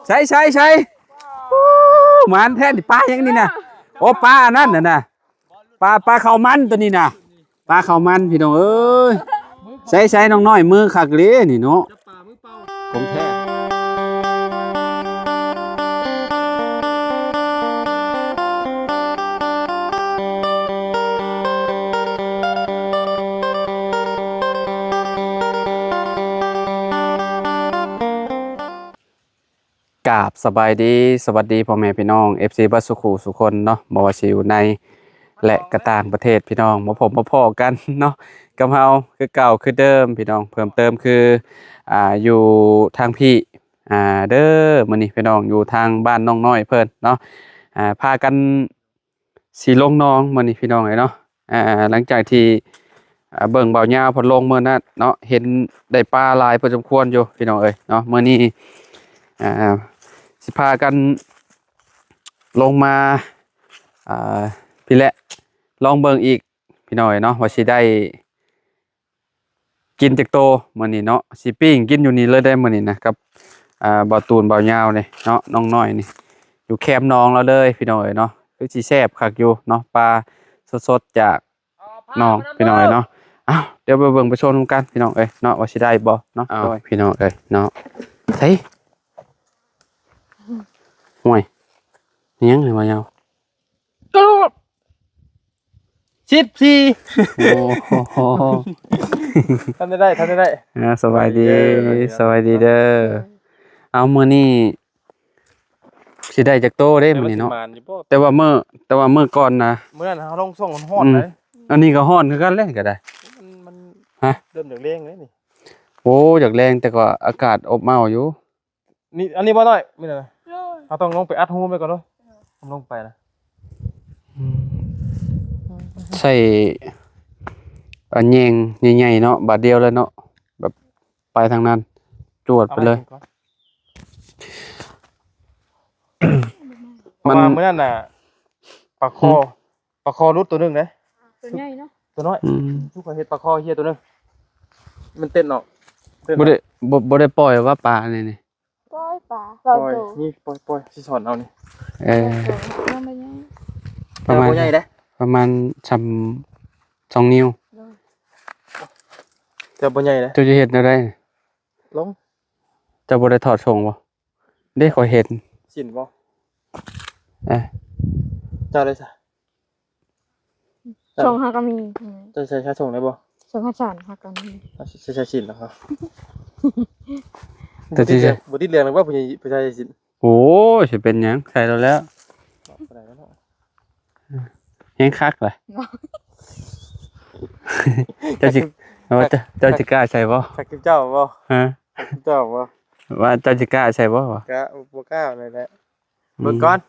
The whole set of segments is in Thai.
ใช่หมันแท้นี่ปลาอย่างนี้นะโอ้ปลานั่นน่ะปลาข้าวมันตัวนี้น่ะปลาข้าวมันพี่น้องเอ้ยใช้น้องน้อยมือคักเลยนี่เนาะของแท้กราบสบายดีสวัสดีพ่อแม่พี่น้อง FC บัสสุขุสุคนเนาะบ่ว่าสิอยู่ในและก็ต่างประเทศพี่น้องมาพบมาพ้อกันเนาะกับเฮาคือเก่าคือเดิมพี่น้องเพิ่มเติมคืออยู่ทางพี่เด้อมื้อนี้พี่น้องอยู่ทางบ้านน้องน้อยเพิ่นเนาะพากันสิลงน้องมื้อนี้พี่น้องเนาะหลังจากที่เบิ่งเบาหญ้าเพิ่นลงมื้อนั้นเนาะเห็นได้ปลาหลายพอสมควรอยู่พี่น้องเอ้ยเนาะมื้อนี้สิพากันลงมาพี่แหละลองเบิ่งอีกพี่น้อยเนาะว่าสิได้กินจักโตมื้อนี้เนาะสิปิ้งกินอยู่นี่เลยได้มื้อนี้นะครับบ่าวตูนบ่าวยาวนี่เนาะน้องน้อยนี่อยู่แคมป์น้องเราเลยพี่น้อยเนาะคือสิแซ่บคักอยู่เนาะปลาสดๆจากน้องพี่น้อยเนาะอ้าวเดี๋ยวไปเบิ่งไปชมกันพี่น้องเอ้ยเนาะว่าสิได้บ่เนาะพี่น้องเอ้ยเนาะไสห่วยยังไงวะยาวก็14โอ้โหทำได้สบายดีสบายดีเด้อเอามื้อนี้สิได้จักโตเด้มื้อนี้เนาะแต่ว่ามื้อก่อนนะเมื่อนั้นเฮาลงส่งฮ้อนเลยอันนี้ก็ฮ้อนคือกันเลยก็ได้มันฮะเริ่มจากแรงเลยนี่โอ้อยากแรงแต่ก็อากาศอบอ้าวอยู่นี่อันนี้บ่น้อยมีอะไรเฮาต้องลงไปอัดหูไปก่อนเนาะผมลงไปนะใส่แยงใหญ่ๆเนาะบาดเดียวเลยเนาะแบบไปทางนั้นจวดไปเลยมันเมื่อนั้นน่ะปลาคอรุดตัวนึงเด้ตัวใหญ่เนาะตัวน้อยทุกคนเฮ็ดปลาคอเฮียตัวนึงมันเต้นออกบ่ได้ปล่อยว่าปลานี่ปล่อยปลาปล่อยนี่ปล่อยสิสอนเอานี่ประมาณใหญ่เด้ประมาณ2 นิ้วจะบ่ใหญ่เด้เจ้าจะเฮ็ดแนวใดลงเจ้าบ่ได้ถอดส่งบ่ได้ขอยเห็นสินบ่เจ้าได้ซะส่งหาก็มีจะใช้ส่งได้บ่ส่งหาจานหาก็มีใช้สินแล้วครับแต่ที่จะบ่ติดเรื่องเลยว่าผู้ใหญ่ผู้ชายสินโอ้ยสิเป็นหยังใส่แล้วยังคักเลยเจ้าจิกล้าใส่บ่สักเจ้าบ่ฮะเจ้าบ่ว่าเจ้าจิกล้าใส่บ่กะบ่กล้าเลยแหละเบิ่งก่อน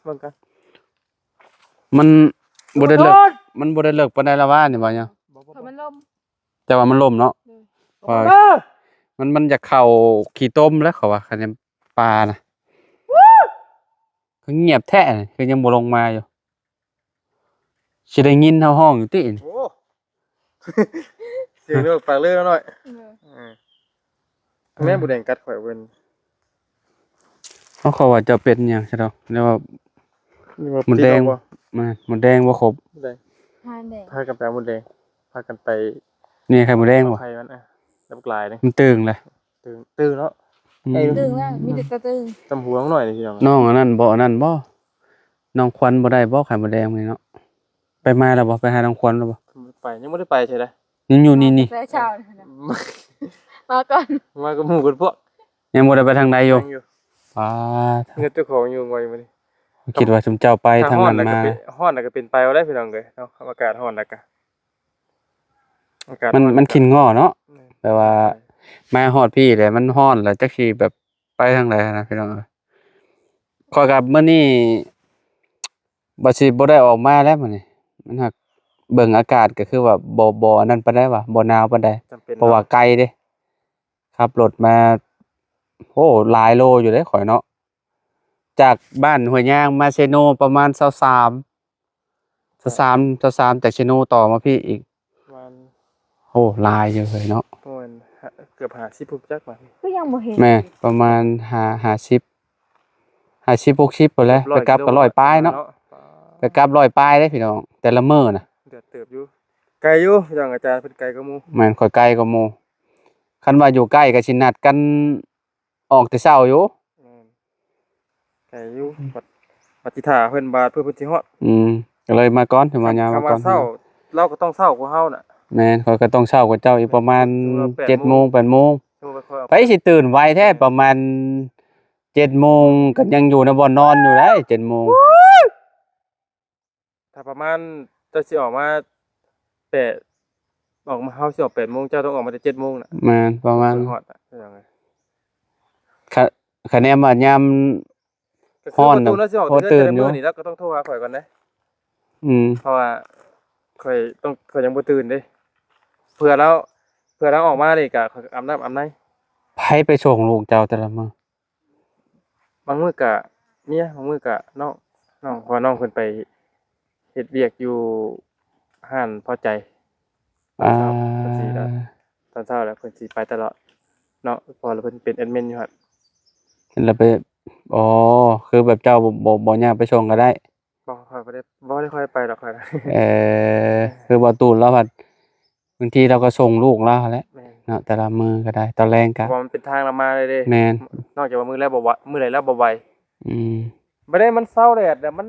มันบ่ได้เลิกปานใดละว่านี่บ่เนี่ยมันล่มแต่ว่ามันล่มเนาะมันจะเข้าขี้ต้มแล้วเขาว่าคันปลาน่ะคือเงียบแท้คือยังบ่ลงมาอยู่สิได้ยินเฮาห้องอยู่ติโอ้เสียงเลือกปากเลือกหน่อยแม่บุแดงกัดข่อยเว้นเขาว่าจะเป็นหยังซะดอกแล้วว่าหมดแดงหมดแดงบ่ครบพากันไปหมดแดงพากันไปนี่ไข่หมดแดงบ่ไข่มันแล้วกลายเลยมันตึงเลยตึงเนาะตึงแล้วมีแต่ตึงจำหัวหน่อยนี่น้องอันนั้นบ่น้องควันบ่ได้บ่ไข่หมดแดงนี่เนาะไปมาแล้วบ่ไปหาน้องควันแล้วบ่ไปยังบ่ได้ไปใช่ไหมยังอยู่นี่แต่เช้ามาก่อนมากับหมู่กันพวกยังบ่ได้ไปทางใดอยู่เงินเจ้าของอยู่ไงมื้อนี้คิดว่าชุมเจ้าไปทางนั้นมาฮ้อนน่ะก็เป็นไปเอาได้พี่น้องเอ้ยเนาะอากาศฮ้อนแล้วก็มันขินง้อเนาะแปลว่ามาฮอดพี่แหละมันฮ้อนแล้วจักสิแบบไปทางใดนะพี่น้องข้อยกับมื้อนี้บ่สิบ่ได้ออกมาแล้วมื้อนี้มันหักเบิ่งอากาศก็คือว่าบ่อันนั้นปานใดว่ะบ่หนาวปานใดเพราะว่าไกลเด้ขับรถมาโอ้หลายโลอยู่เด้ข่อยเนาะจากบ้านห้วยยางมาเซโนประมาณ23จากเซโนต่อมาพี่อีกประมาณโอ้หลายอยู่เลยเนาะประมาณเกือบ50พุ่นจักว่าก็ยังบ่เห็นแม่ประมาณ50 50 60พุ่นแหละไปกลับก็100ปลายเนาะไปกลับ100ปลายเด้พี่น้องแต่ละมื้อน่ะ เดือดเติบอยู่ไกลอยู่อย่างอาจารย์เพิ่นไกลกว่าหมู่ แม่นข่อยไกลกว่าหมู่คันว่าอยู่ใกล้ก็สินัดกันออกแต่เช้าอยู่ ไกลอยู่ปฏิท่าเพิ่นบาดเพื่อเพิ่นสิฮอด ก็เลยมาก่อนถึงมายามมา คำ ก่อ ว่าน เช้าเราก็ต้องเช้ากว่าเฮาน่ะ แม่นข่อยก็ต้องเช้ากว่าเจ้าอีกประมาณ 7 โมง 8 โมง ชั่วโมงไปค่อย ไปสิตื่นไวแท้ประมาณ 7 โมงก็ยังอยู่ในบ่อนนอนอยู่ได้7 โมง ถ้าประมาณจะสิออกมา8ออกมาเฮาสิออก8โมงเจ้าต้องออกมาแต่7โมงน่ะ แม่นประมาณ ฮอดน่ะจังไง คะแนนว่ายาม ก็คื ฮ้อน ประตูน่ะสิออก พอ แต่ ตื่ เทื่อน แต่ อยู่ มื้อนี่แล้วก็ต้องโทรหาข่อยก่อนเด้ อืม เพราะว่าข่อยยังบ่ตื่นเด้เผื่อเราออกมานี่ก็ข่อยก็อาบน้ำอาบใน ไผไปส่งลูกเจ้าแต่ละมื้อบ างมื้อก็เมียบางมื้อก็น้องเพราะว่าน้องเพิ่นไปเฮ็ดเวียกอยู่ห้านพอใจ อ่า เพิ่นสิได้ตอนเช้าแล้วเพิ่นสิไปตลอดเนาะเพอแล้วเพิ่นเป็นแอดมินอยู่หั่น แล้วไปอ๋อคือแบบเจ้าบ่ยากไปส่งก็ได้ ค่อยบ่ได้ค่อยไปหรอกค่อย คือบ่ตูนแล้วบัดบางทีเราก็ส่งลูกแล้วแหละ แม่น เนาะแต่ละมื้อก็ได้ตอนแรงก็ เพราะว่ามันเป็นทางละมาเลยเด้ แม่น นอกจากว่ามื้อแรกบ่ไหวมื้อใดแล้วบ่ไหว อืม บ่ได้มันเช้าแดดแต่มัน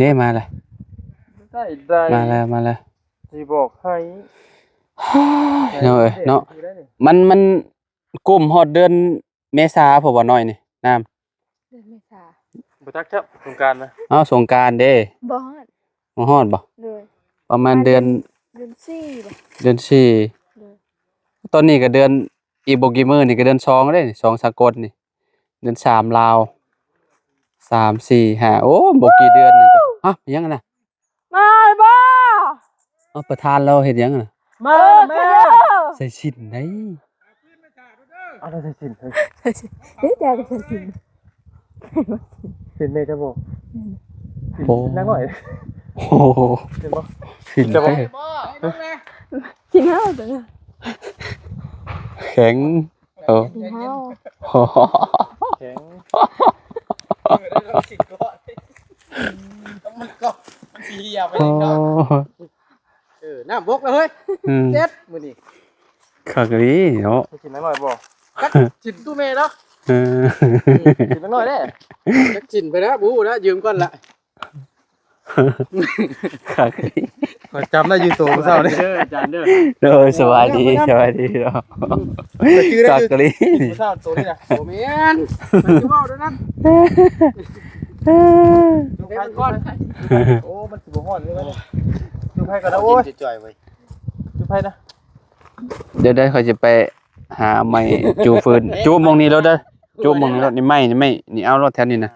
นี่มาเลย ได้ได้ มาแล้ว สิบอกให้ เนาะเอ้ยเนาะมันกุมฮอดเดือนเมษาพุ่นบ่น้อยนี่น้ำ เดือนเมษา บ่จักครับสงกรานต์นะ อ้าวสงกรานต์เด้ บ่ฮอด บ่ฮอดบ่ เลย ประมาณเดือน เดือน4บ่ เดือนสี่ เลย ตอนนี้ก็เดือนอีกบ่กี่มื้อนี่ก็เดือน2เด้นี่2สากลนี่เดือน3ลาว3 4 5โอ้บ่กี่เดือนนี่ก็ฮะเป็นหยังอะน่ะ มาบ่ เอาประธานเราเฮ็ดหยังอะน่ะ มาแม่ ใส่ชิ้นได้ เอาได้สิน เฮ้ยจะไปกิน สินแม่จะบอก โอ้ นั่งหน่อย โอ้โห เห็นบ่ ชิ้น จะบอก ได้ กินข้าวเด้อ แข็งเออ กินข้าว โอ้โห แข็ง มันสีเหี่ยวไปเลยเนาะน้ำบกแล้วเฮ้ย อืม เจ็ดมื้อนี้ คักอีเนาะ ให้กินนั่งหน่อยบ่ กัดจินตู้เมย์เนาะ เออ กินนั่งหน่อยเด้ จักจินไปแล้วบูนะยืมก่อนละ คักอี ข่อยจำได้อยู่ตัวเช้านี่ เด้ออาจารย์เด้อ เด้อสวัสดีเนาะ แต่ชื่อได้ คัก คือ อี เช้าตัวนี่น่ะ โอ้แม่นมันสิเว้าด้วยนั่น ดูไผก่อนโอ้มันสิบ่ฮ้อนเลยว่ะดูไผก่อนนะโอ้ย จ่อยๆไว้ ดูไผนะ เดี๋ยวได้เขาจะไปหาไม้จูฟืนจูมองนี้แล้วเด้อจูมองนี้แล้วนี่ไม้นี่เอารถแถวนี้นะ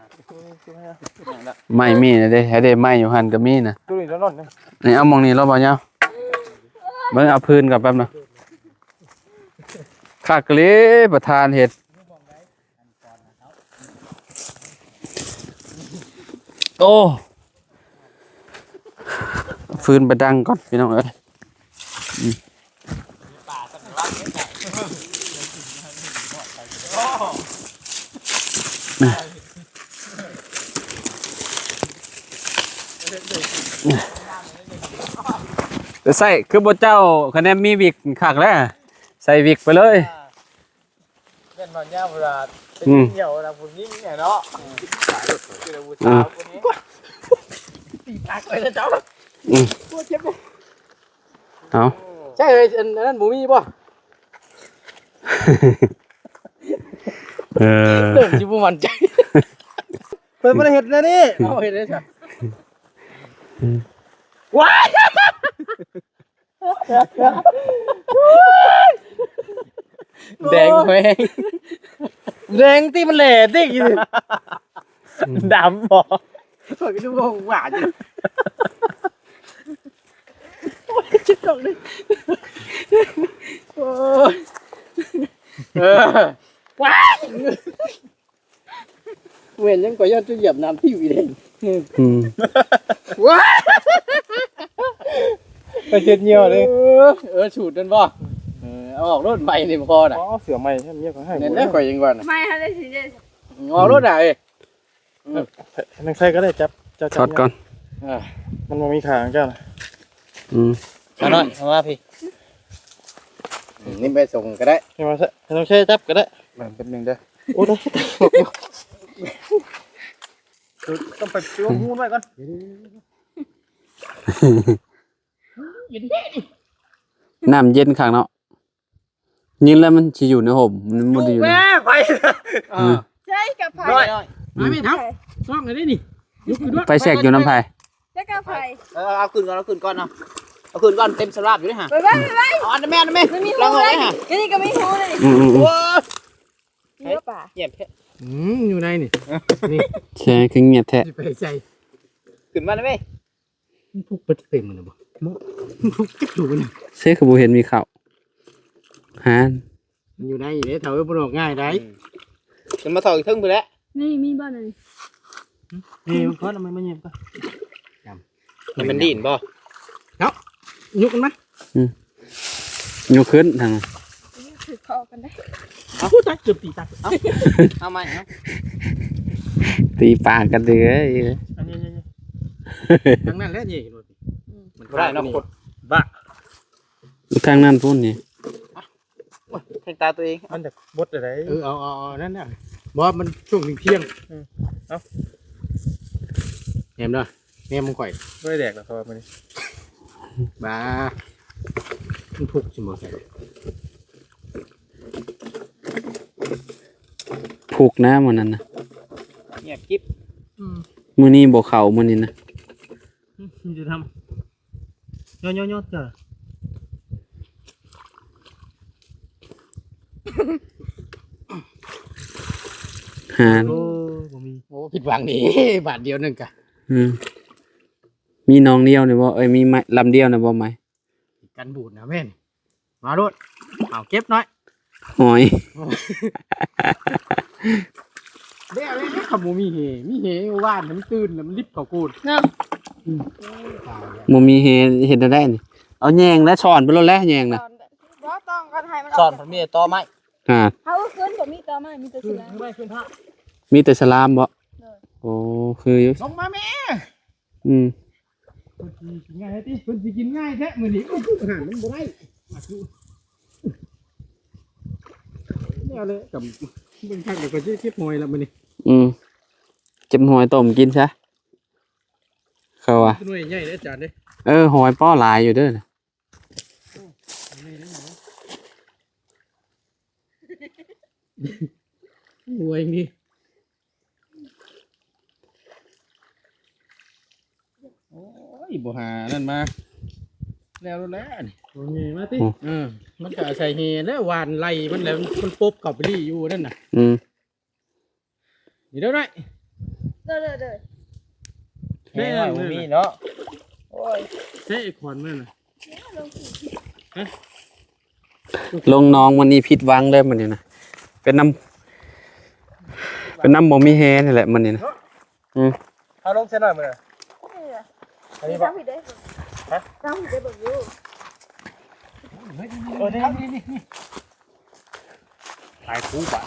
ไม้มีนะเด้ให้ได้ไม้อยู่หั่นก็มีนะ ดูนี่ร้อนๆนะ นี่เอามองนี้แล้วบ่ยาวเบิ่งเอาพื้นก่อนแป๊บนึงคักเลยประธานเฮ็ดโอ้ฟืนไปดังก่อนพี่น้องเอ้ยแต่ใส่คือบ่เจ้าคะแนนมีวิกคักแล้วใส่วิกไปเลย เป็นบ่ยาวเวลา อืม เหี่ยวเวลาผู้หญิงเนี่ยเนาะคือผู้สาวคนนี้ตีปากไปแล้วเจ้า อืม ตัวเจ็บเลย เอา ใช่เลยอันนั้นบ่มีบ่ เออ เริ่มสิบ่มั่นใจ เพิ่นบ่ได้เฮ็ดแน่นี่ เอาเฮ็ดได้จ้ะ แดงแหวง แดงที่มันแหล่ติกินดำบ่ ข่อยก็ดูว่าหวานอยู่ชิดกล่องดิโอ้ยว้ายเหมือนยังก่อยอดจะเหยียบน้ำที่วีเดน อืม ว้าย ไปเช็ดเหี่ยวเลย ฉูดนั่นบ่เอาออกรถใหม่นี่พอน่ะ อ๋อเสือใหม่ใช่เมียเขาให้ เนี่ยข่อยยังก่อนน่ะ ไม่ฮะได้สิเด้ ออกรถน่ะเอ้ย นังใส่ก็ได้จับจับ ช็อตก่อน มันบ่มีขาของเจ้าน่ะ มาหน่อยเอามาพี่นี่ไปส่งก็ได้ ให้มาใส่ให้น้องใส่จับก็ได้ มันเป็นหนึ่งเด้อ โอ้ได้ ต้องไปช่วงหูไว้ก่อน น้ำเย็นข้างเนาะยิงแล้วมันสิอยู่ในห่มมันบ่ได้อยู่ใน ไป ใช่กับไผ่ หน่อย มาไม่ทับซ่องกันได้นี่ลุกขึ้นด้วย ไปแทรกอยู่น้ำไผ ใช่กับไผ่ เอาคืนก่อนเอาคืนก่อนเอาคืนก่อนเต็มสลาบอยู่นี่ฮะ ไป เอาอันนั้นแม่อันนั้นแม่ ไม่มี ล หู องเอา เล เลย ยฮะ นี่ก็ไม่หูเลย โอ้ย เนื้อป่า เงียบแค่ อยู่ในนี่ แช่คือเงียบแท้ สิไปใส่ ขึ้นมาได้ไหม มันพุกบ่เต็มมันบ่มันพุกติดอยู่นี่ เซ่คือบ่เห็นมีข้าวหาน มันอยู่ในนี่เด้เฒ่าบ่ออกง่ายได้ จะมาถอยทึ่งไปแล้ว นี่มีบ้านอะไร นี่มันพอแล้วมันเงียบก่อน มันดินบ่ ยกกันมั้ย ยกขึ้นทาง ถือคอกันได้ เอาตักเกือบตีตัก เอาใหม่เอา ตีปากกันเด้อ อันนี้ทั้งนั้นแหละนี่เห็นบ่มัน ได้เนาะกด บ้า ทางนั้นพุ่นนี่ แทงตาตัวเอง มันจะบดอะไรเอานั่นน่ะบ่มันช่วงเที่ยงเอาแหมเด้อแหมมึงข่อยบ่ได้แดกแล้วครับมื้อนี้บ้ามันพุกสิบ่ใส่ ผูกนะมื้อนั้นน่ะ เงียบกิ๊บ มื้อนี้บ่เข้ามื้อนี้นะ มันจะทำย่อจ้ะ หาน โอ้บ่มีโอ้ผิดหวังดิบาทเดียวนึงกะ มีน้องเดียวนี่บ่เอ้ยมีไม้ลำเดียวนี่บ่ไหม กันบูดนะแม่นมาโลดเอาเก็บหน่อย หอย เด้เลยขโมมีเฮว่านมันตื่นแล้วมันลิบเข้ากูด เนาะ บ่มีเฮ็ดได้นี่เอาแยงและช้อนไปโลดแล้วแยงน่ะ ว่าต้องกันให้มัน สอนผมมีต่อไม้ เขาขึ้นผมมีต่อมามีตัว ขึ้ สุ น ดแล้ว ไม่ขึ้นพระ มีแต่สลามบ่โอ้คืออยู่ ลงมาแม่ อืม กินง่ายติเพิ่นสิกินง่ายแท้มื้อนี้อาหารมันบ่ได้เนี่ยเลยกับเบิ่งคักเดี๋ยวก็สิเก็บหอยแล้วมื้อนี้ เจ็บหอยต้มกินซะเขาว่า หน่วยใหญ่เด้ออาจารย์เด้ หอยป้อหลายอยู่เด้อน่ะ รวยนี่โอ้ยบ่หานั่นมาแล้วนี่โอ้ยมาติมันก็ใส่เฮแล้วหวานไหลมันแล้วมันปบเข้าไปอยู่นั่นน่ะ นี่เด้อไร เด้อ แม่ผมมีเนาะโอ้ย เซ่ขอนมันน่ะ ลงน้องวันนี้ผิดหวังเด้อมื้อนี้นะเป็นน้ำบ่มีแฮนี่แหละมื้อนี้นะ เอาลงเส้นหน่อยมื้อ อันนี้ทำผิดได้ฮะทำผิดได้แบบอยู่ โอ้นี่ตายคู่ปะ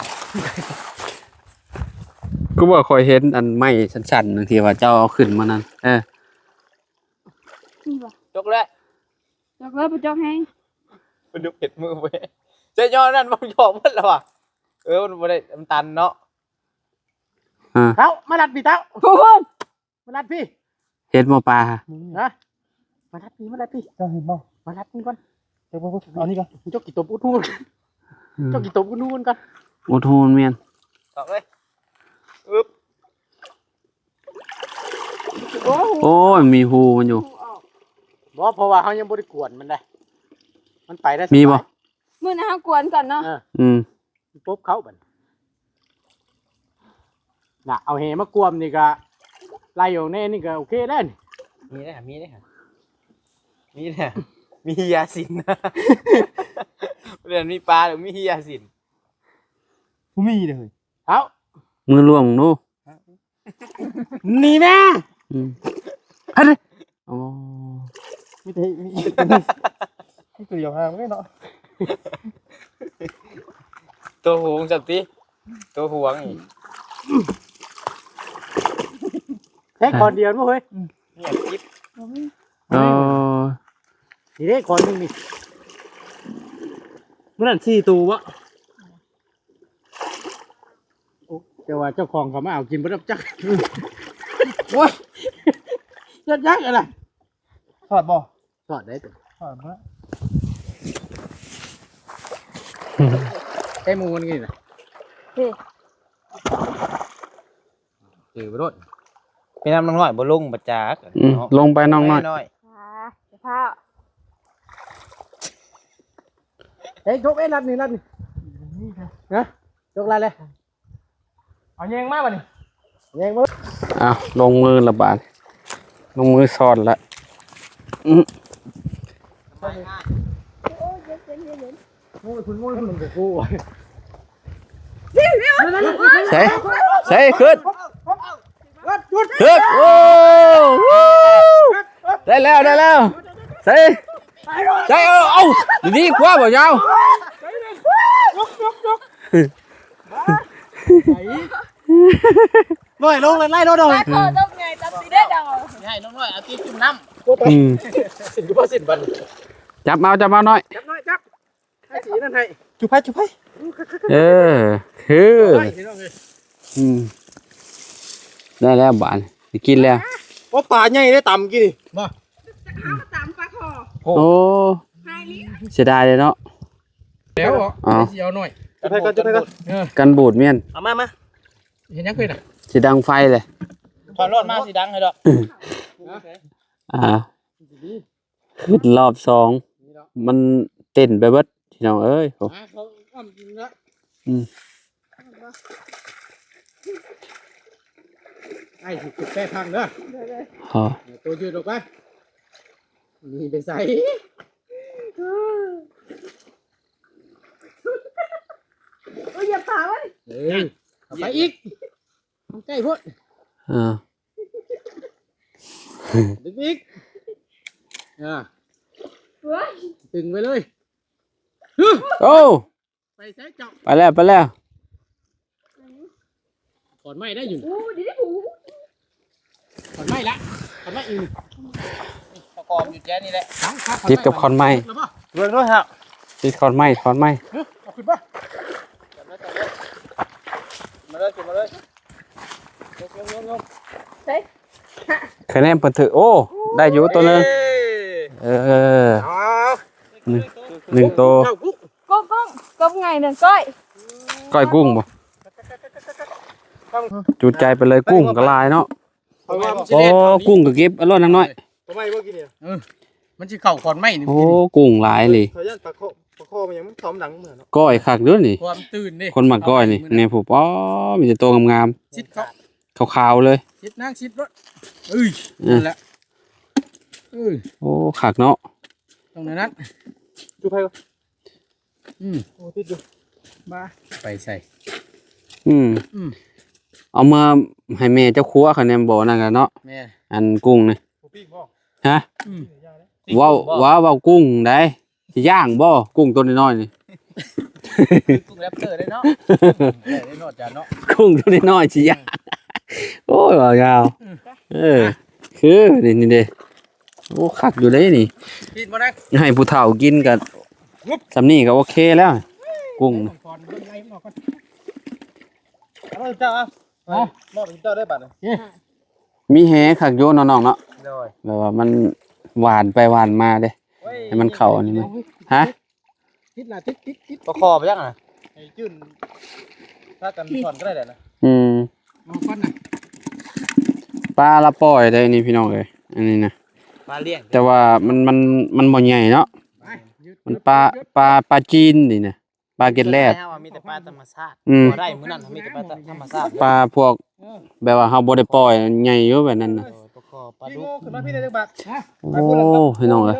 ก็บ่ค่อยเห็นอันไม้สั้นๆบางทีว่าเจ้าเอาขึ้นมานั่นนี่ป่ะ จกแล้ว จอกแล้วไปจอกแห้ง มันดูเผ็ดมือเว้ยเจ๊ยอนั่นมันหยอกมันแล้วอ่ะมันบ่ได้มันตันเนาะ เท้ามาลัดพี่เท้า พูด มาลัดพี่ เห็นบ่ปลา นะมาลัดพี่เจ้าเห็นบ่มาลัดพี่ก่อนเดี๋ยวเอานี่ก่อนเจ้ากี่ตัวปุ้ทูนเจ้ากี่ตัวปุ้ทูนก่อน โอ้โทนแม่น ตอกเลยอึ๊บ โอ้ยมีหูมันอยู่ บ่เพราะว่าเขายังบ่ได้กวนมันได้มันไปได้ มีบ่ มื้อนะฮะกวนก่อนเนาะ ปุ๊บเขาบัดน่ะเอาเฮมากวมนี่ก็ไล่อยู่แน่นี่ก็โอเคได้นี่ มีได้มียาสินนะเรียนมีปลาหรือมียาสิน บ่มีเลยเอ้า มือล่วงดู นี่แม่ อันนี้อ๋อ มีแต่มีตัวเดียวห่างเลยเนาะ ตัวหวงสัตว์ตัวหวงอีก ช้คอนเดียวมั้ยเฮ้ย เนี่ยจิ๊บ อ๋อ นี่ได้คอนนึงนี่เมื่อนั้น4ตัววะแต่ว่าเจ้าของเขามาเอากินบ่รับจักโอ้ยยักอะไร ถอดบ่ ทอดได้ตัว ถอดบ่ ใช้มูมันไงน่ะ เฮ้ย บ่รถ เป็นน้ำน้อยบ่ลงบ่จัก ลงไปน้องน้อย น้อย ผ้า เฮ้ยยกรัดนี่นะยกอะไรเลย เอาแยงมาบ่นี่ แยงมือ อ้าวลงมือละบาดลงมือสอนละ โอ้ยเย็น งูคุณงูมันกับกู ใส่ขึ้นขึ้นโอ้ได้แล้วใส่เอาดีกว่าบ่ยาว ลอยลงเลยไล่รถเลย ผ้าคอต้องไงตัดสีได้ดัง ให้น้องน้อยเอาที่จุ่มน้ำ สินกูว่าสินบัน จับมาหน่อย จับน้อยจับให้สีนั่นให้ จุ๊บให้ เออคือ พี่น้องเลย ได้แล้วบาดสิกินแล้ว ว่าป่าใหญ่ได้ต่ำกี่มา ตามผ้าคอ โอ้ ไฮลิ เสียดายเลยเนาะ เดี๋ยว อ๋อ เสียวหน่อย จุ๊บให้ก่อนจุ๊บให้ก่อน กันบูดเมียน เอามา เห็นยังเคยน่ะ สิดังไฟเลย ถอดรอดมาสิดังให้ดอก ขึ้นรอบสองมันเต้นไปเบิดพี่น้องเอ้ยโอ้ เขาอ้อมกินละไอ้สิแก้พังเด้อ โห ตัวยืดออกไปนี่ไปใส่ โอ้ยอย่าผ่ามัน เฮ้ยเอาไปอีกใกล้พุ่น อ่า ดึงอีกเฮ้ย ตึงไปเลย โอ้ ไปใส่จับ ไปแล้ว ถอนไม้ได้อยู่ โอ้ดีได้ผู ถอนไม้ละถอนไม้อื่น ประกอบอยู่แค่นี้แหละ ติดกับคอนไม้ เบิ่งด้วยครับ ติดคอนไม้ เอาขึ้นป่ะ มาเลยจุ๊บมาเลย เฮ้ย คะแนนเปิดถือโอ้ได้อยู่ตัวหนึงเออ เอา หนึ่งตัว เจ้ากุ๊ก ก้มไงหนึ่งก้อย ก้อยกุ้งบ่จูดใจไปเลยกุ้งก็ลายเนาะ เอามา โอ้กุ้งก็เก็บอร่อยนักน้อย ทำไมเมื่อกี้เนี่ยมันจะเข่าถอนไม้นี่ โอ้กุ้งหลายเลย เขายันปลาโคมันยังมันซ้อมหนังเหมือน ก้อยคักเด้วยนี่ ความตื่นนี่ คนมักก้อยนี่เนี่ยผู้ป้อมีแต่ตัวงาม ชิดเขา ๆขาวๆเลย ชิดนั่งชิดรถเอ้ยนั่นแหละเอ้ย โอ้คักเนาะ ตรงนั้นจุ๊บไปก่อนโอ้ติดอยู่มาไปใส่ อืมเอามาให้แม่เจ้าครัวคะแนนบ่นั่นกันเนาะ แม่ อันกุ้งนี่ ปีกบ่ ฮะว้าวกุ้งได้สิย่างบ่กุ้งตัวน้อยๆนี่ กุ้งแรปเตอร์ได้เนาะ ได้นอดจานเนาะ กุ้งตัวน้อยๆสิย่างโอ้ยว่ายาวคือนี่เด้โอ้คักอยู่เลยนี่ ปีนมาได้ ให้ผู้เฒ่ากินกันสำนี่ก็โอเคแล้ว กุ้ง ก่อนเบิ่งไล่มันออกก่อน เอาเจ้าเอามอบเจ้าได้บัตร มีแฮคักโยนน้องๆเนาะ เลย แบบว่ามันหวานไปหวานมาเด้ให้มันเข้าอันนี้มั้ยฮะ ติดละติด ประคอบไปยังอ่ะไอ้จื้นถ้ากันถอนก็ได้แหละนะ เอาก้อนน่ะ ปลาละปล่อยได้นี่พี่น้องเอ้ยอันนี้นะ ปลาเลี้ยง แต่ว่ามันบ่ใหญ่เนาะ ไปยืด มันปลาจีนนี่นะปลาเกล็ดแรด มีแต่ปลาธรรมชาติ บ่ ได้มื้อนั้นมีแต่ปลาธรรมชาติ ปลาพวกแบบว่าเฮาบ่ได้ปล่อยใหญ่อยู่แบบนั้นน่ะ ประคอบปลา พี่ ดุ โง่ ก ขึ้นมาพี่ได้จังบาท โอ้พี่น้องเอ้ย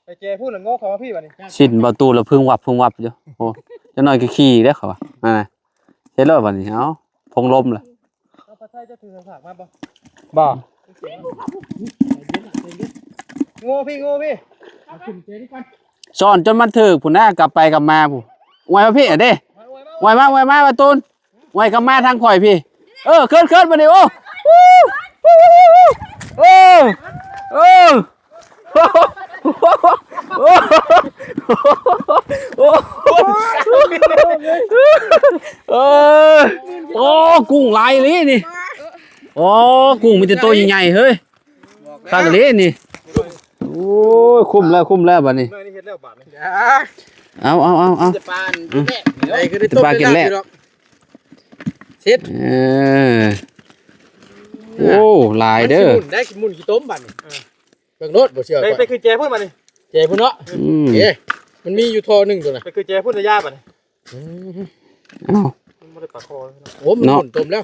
ไปเจพูดหลังโง่เขามาพี่วันนี้ สิ้นประตูแล้วพึ่งวับอยู่โอ้จักหน่อยก็ขี่เด้อเขาว่านั่นน่ะเฮ็ดแล้วบัดนี้เอ้าพงลมล่ะ เอาปลาไทยจะถือสากมาบ่ บ่ โง่พี่เอาขึ้นเจนี่ก่อน ซ่อนจนมันถึกพุ่นน่ะกลับไปกลับมาพุ่นไว้มาพี่อะเด้ไว้มาประตูนไว้กลับมาทางข่อยพี่ขึ้นมาดิโอ้ โอ้โอ้โอ้โอ้กุ้งลายเลยนี่โอ้กุ้งมันจะตัวใหญ่ๆเฮ้ยข้างเลยนี่โอ้ยคุ้มแล้วบัดนี้เอา จะปานแน่ไอ้คือได้ต้มได้ลาบดอกเสร็จ โอ้ลายเด้อ ได้กินมุนกี่ต้มบัดนี่เบิ่งรถบ่เชื่อ ไปคือแจพุ่นมานี่ เจ๊พุ่นเนาะเอ๊ะมันมีอยู่ทอนึงตัวน่ะ ไปคือแจพุ่นระยะบัดนี่ เอ้า มันบ่ได้ปากคอ โอ้มันหมุนต้มแล้ว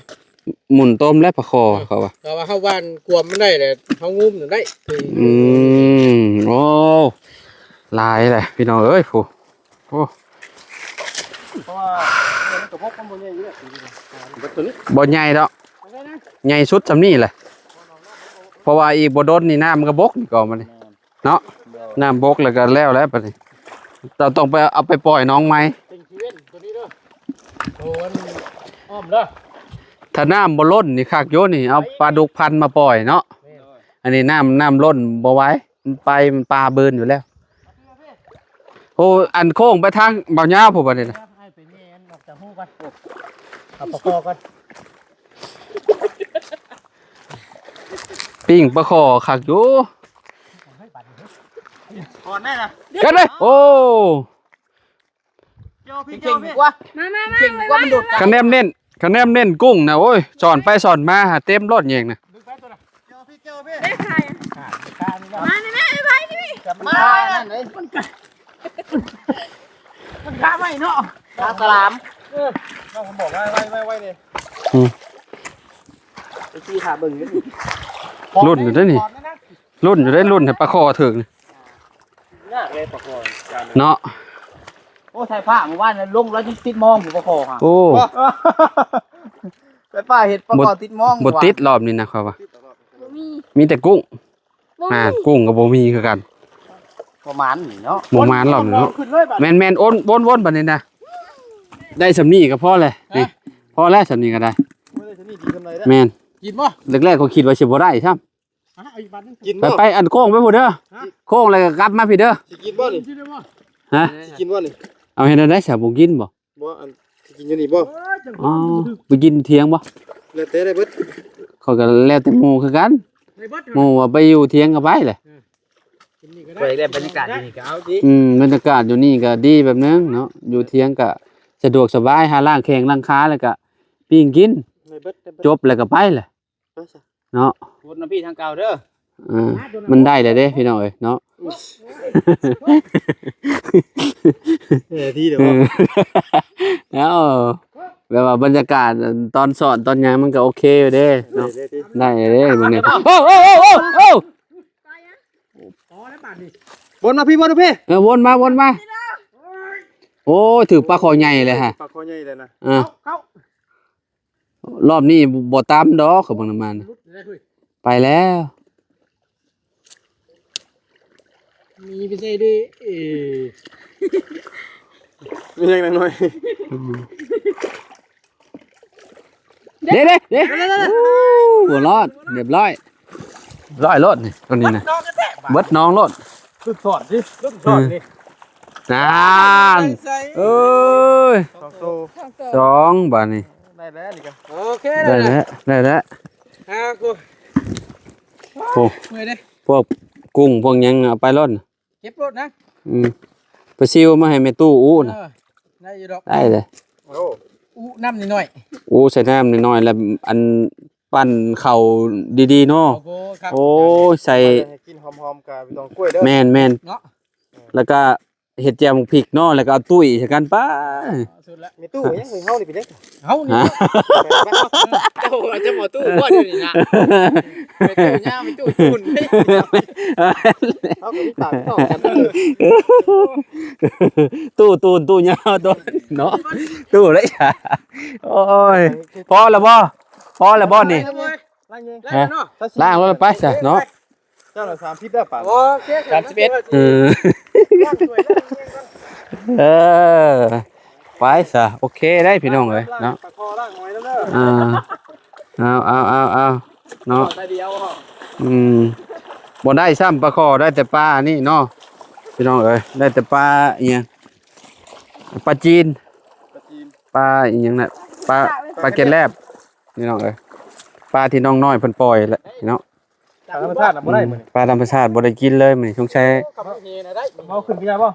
หมุนต้มและประคอเขาว่า แต่ว่าเฮาว่านกวมมันได้แหละเฮางุ้มได้ โอ้ลายแหละพี่น้องเอ้ยผู้โอ้ เพราะว่ามันก็พกมันบ่ใหญ่อยู่แล้ว บ่ใหญ่ดอกใหญ่สุดสำนี่แหละเพราะว่าอีกบ่โดนนี่น้ำมันก็บกนี่ก่อนมันนี่เนาะน้ำบกแล้วก็แล้วบัดนี้เราต้องไปเอาไปปล่อยน้องไหม เป็นขี้เว้นตัวนี้เด้อโอ้มันอ้อมเด้อ ถ้าน้ำบ่ล้นนี่คักโยนี่เอาปลาดุกพันมาปล่อยเนาะอันนี้น้ำล้นบ่ไหว้มันไปมันปลาเบินอยู่แล้วโอ้อันโค้งไปทางเบาหญ้าผมบัดนี้นะ ให้ไปแม่นออกจากหูก่อนเอาปะคอก่อน ปิ้งปลาคอคักอยู่ ถอนแน่นะ กันเลยโอ้ เจ้าพี่เก่งกว่า มา เก่งกว่ามันโดด คะแนนเน้นกุ้งนะโอ้ยสอนไปสอนมาหาเต็มรถเองนะ ดึงไปตัวน่ะเจ้าพี่ ได้ใคร ข้านี่แล้ว มาแม่ไปนี่ มานั่นเลยมันข้าไม่เนาะข้าสลาม น้องผมบอกไว้นี่ ไปชี้ขาเบิ่งนี่ รุ่นอยู่ด้วยนี่รุ่นอยู่ได้รุ่นให้ปลาคอถึงนี่ น่าเลยปะคอ เนาะ โอ้ใส่ผ้าเมื่อวานลงแล้วติดมองอยู่ปะคอค่ะ โอ้ ใส่ผ้าเห็ดปะคอติดมอง บติดรอบนี้นะครับว่า มี มีแต่กุ้งกุ้งกับโบมีคือกัน ประมาณนี้เนาะ หมูมานรอบนี้เนาะ ขึ้นเลยบัด แมนวนบัดนี้นะได้สำนีก็พอเลยนี่พอแล้วสำนีก็ได้ ไม่ได้ชนิดดีทำไรได้ แมน กินบ่ แรกๆเขาคิดว่าสิบ่ได้ใช่ เอาอีกบัดนึง กิน ไป บ่ ไปอันโค้งไปพูดเด้อโค้งเลยก็กลับมาพี่เด้อ สิกินบ่นี่ กินได้บ่ ฮะ สิกินบ่นี่ เอาให้ได้สาบุกินบ่ บ่อันสิกินอยู่นี่บ่ อ๋อไปกินเที่ยงบ่ แล้วแต่ได้เบิด เขาก็แล้วแต่หมู่คือกัน ในบัด หมู่ว่าไปอยู่เที่ยงก็ไปแหละ กินนี่ก็ ไป ได้ เล่นบรรยากาศอยู่นี่ก็เอาดิ บรรยากาศอยู่นี่ก็ดีแบบนึงเนาะอยู่เที่ยงก็สะดวกสบายหาล่างแข่งล่างค้าแล้วก็ปิ้งกิน ได้เบิดได้เบิด จบแล้วก็ไปแหละ ไปซะ เนาะ วนน้ำพี่ทางเก่าเด้อ มันได้เลยเด้พี่น้องเอ้ยเนาะ ที่เดี๋ยว แล้วแบบว่าบรรยากาศตอนสอนตอนหยังมันก็โอเคอยู่เด้เนาะได้เด้มึงเนี่ยโอ้โอ้ อ๋อแล้วบัดนี้ บนมาพี่ วนมาโอ้ถือปลาคอใหญ่เลยฮะ ปากคอใหญ่เลยนะ เข้าร อบนี้บ่ตามดอกเขาบังน้ำมัน รุดได้เฮ้ย ไปแล้ว มีไปใส่ดิมีอย่างนั้นหน่อย เด้หัวรอดเรียบร้อยรถนี่ตัวนี้นะ น้องก็แตะ เบิดน้องรถ รุดสอดดิรุดสอดดิ นานเอ้ย สองโต สองบาทนี่ ได้แล้วนี่ก็ โอเค ได้แล้ว กู โอ้ เมื่อยเด้ พวกกุ้งพวกหยังเอาไปรถน่ะ เก็บรถนะ ไปซิวมาให้แม่ตู้อู้น่ะ ได้อยู่ดอก ได้เลย โอ้ อู้น้ำนิดหน่อย อู้ใส่น้ำน้อยๆแล้วอันปั้นเข่าดีๆเนาะ โอ้ครับ โอ้ใส่ ให้กินหอมๆกับพี่ต้องกล้วยเด้อ แม่น เนาะ แล้วก็เห็ดแจ่วหมูพริกเนาะแล้วก็เอาตุ้ยใส่กันป้า สุดละ มีตู้ยังมีเฮานี่เป็นเด็ก เฮานี่ ฮะ เจ้าจะหมอตู้บ่อยู่นี่นะไปตู้ย่าไปตู้ตุ่น เฮาก็มีปากมีท้องกันเด้อ ตู้ยาวตัวเนาะตู้เลยจ้ะโอ้ยพอแล้วบ่นี่ ล้างเอง แล้วเนาะ ล้างรถไปซะเนาะ เจ้าละ30ได้ป่ะ โอเค31 เออไปซะโอเคได้พี่น้องเอ้ยเนาะ ปากคอล้างหอยแล้วเด้อ เอา เนาะ ได้เดียว บ่ได้ซ้ำปลาคอได้แต่ปลานี่เนาะพี่น้องเอ้ยได้แต่ปลาอีหยังปลาจีนปลาอีหยังน่ะปลาเกล็ดแลบพี่น้องเอ้ยปลาที่น้องน้อยเพิ่นปล่อยแหละเนาะ ธรรมชาติบ่ได้มื้อนี้ ปลาธรรมชาติบ่ได้กินเลยมื้อนี้สงสัย กับเฮนะได้ เฮาขึ้นไปได้บ่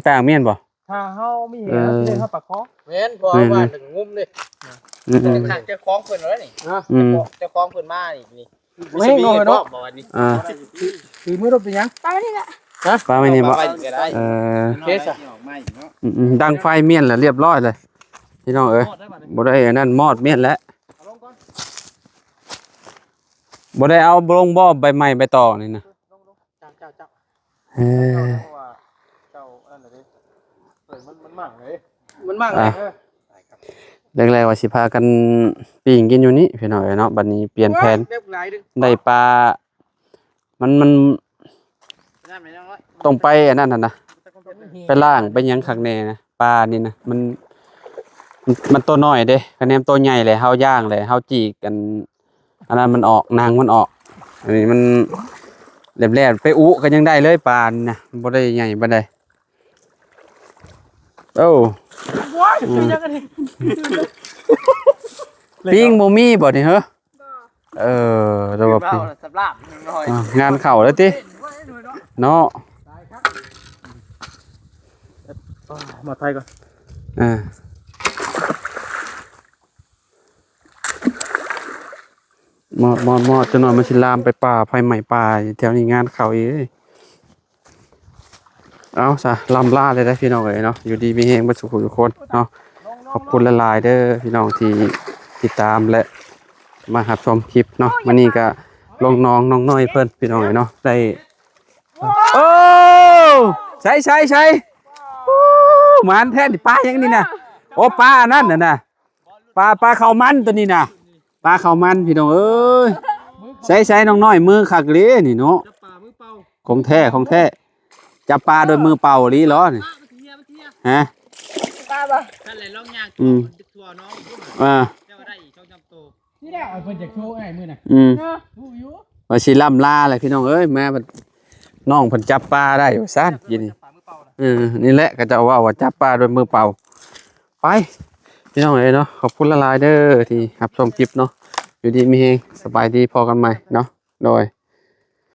ต่างเมียนบ่ ถ้าเฮามีเฮเล่นเฮาปากคอ แม่นพอว่าถึงงุ้มเลยทางเจ้าของเพิ่นแล้วนี่เจ้าของเพิ่นมานี่ไม่งงเนาะบ่วันนี้ คือมือรถเป็นหยัง ไปนี่แหละ ปลาไม่นี่บ่ เคสอ่ะ ดังไฟเมียนแล้วเรียบร้อยเลยพี่น้องเอ้ยบ่ได้อันนั้นมอดเมียนแล้วบ่ได้เอาลงบ่อใบไม้ใบตองนี่นะ เจ้า เจ้าอันนั้นเลยมันมั่งเลย มันมั่งเลย แรกๆว่าสิพากันปิ้งกินอยู่นี่พี่น้องเอ้ยเนาะบัดนี้เปลี่ยนแผนได้ปลามันต้องไปอันนั้นน่ะนะไปล่างไปหยังคักแน่นะปลานี่นะมันตัวน้อยเด้คะแนนตัวใหญ่เลยเฮาย่างเลยเฮาจีกกันอันนั้นมันออกนางมันออกอันนี้มันแหลมๆไปอุกันยังได้เลยปลานี่นะบ่ได้ใหญ่บ่ได้โอ้ปิ้งบ่มีบ่นี่เหรอแต่ว่าปิ้ง สำหรับน้อย งานเข้าแล้วติเนาะ มาไทยก่อน มอดจนหน่อยมันสิลามไปป่าไฟใหม่ป่าแถวนี้งานเข้าอีกเอาซะลำลาเลยได้พี่น้องเอ้ยเนาะอยู่ดีมีแฮงบ่สุขทุกคนเนาะขอบคุณหลายๆเด้อพี่น้องที่ติดตามและมารับชมคลิปเนาะวันนี้ก็ลงน้องน้อยเพิ่นพี่น้องเอ้ยเนาะได้โอ้ใช่หมานแท้นี่ปลาหยังนี่น่ะโอ้ปลานั่นน่ะนะปลาข้าวมันตัวนี้น่ะปลาข้าวมันพี่น้องเอ้ยใช้น้องน้อยมือคักเลยนี่เนาะของแท้จับปลาโดยมือเปล่าลีเหรอนี่ฮะ ปลาบ่ นั่นแหละลองยางตัวน้อง เจ้าได้ช่องจำโต นี่แหละเพิ่นอยากโชว์ไอ้มื้อน่ะ เนาะ ว่าสิล่ำลาเลยพี่น้องเอ้ยแม่น้องเพิ่นจับปลาได้อยู่ซ่านกินนี่แหละก็จะว่าจับปลาโดยมือเปล่าไปพี่น้องเอ้ยเนาะขอบคุณหลายๆเด้อที่รับชมคลิปเนาะอยู่ดีมีแฮงสบายดีพอกันใหม่เนาะโดย